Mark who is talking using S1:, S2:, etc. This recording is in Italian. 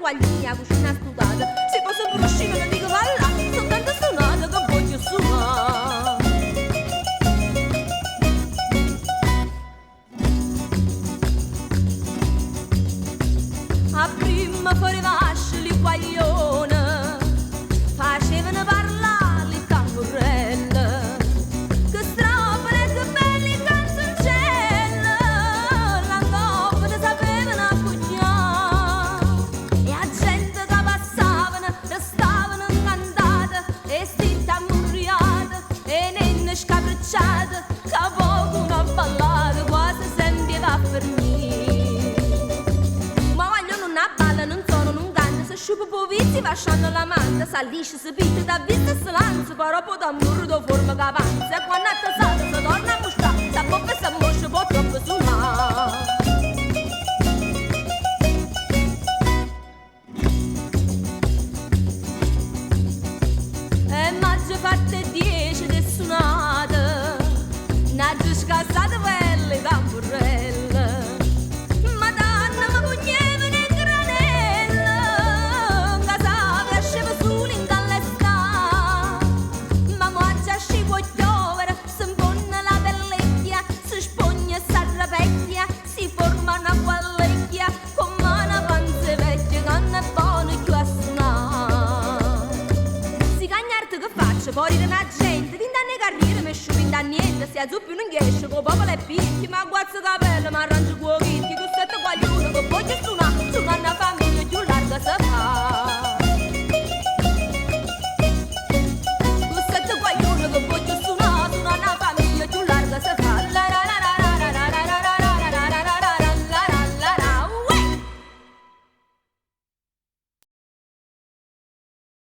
S1: guaglia, cucina studata. Se posso per uscire non dico valla, soltanto suonata che voglio suonare. A prima fuori vasce li guaglione, facevano parlare le tamburelle, che stropole che belli canzoncelle, la coppa ne sapevano appoggiare, e a gente che passavano restavano incantate, e stitte ammurriate, e nenne scapricciate, che poco una ballata quasi sempre va per me. Sciupo povizi vasciando la manta, salisce, si pitta da vista e si lanza, però poi da muro da forma che avanza, e quando è tasata si torna a mostrare, sa poppa e sa moscia, poi troppo suonare. E maggio fatte 10 di suonate, naggio scassate quelle tamburelle. Fuori da una gente, di danni carriere, mi sciupo in da niente, si azzuppi un inghiescio, con popolo e picchi, ma guazzo capello, ma arrangio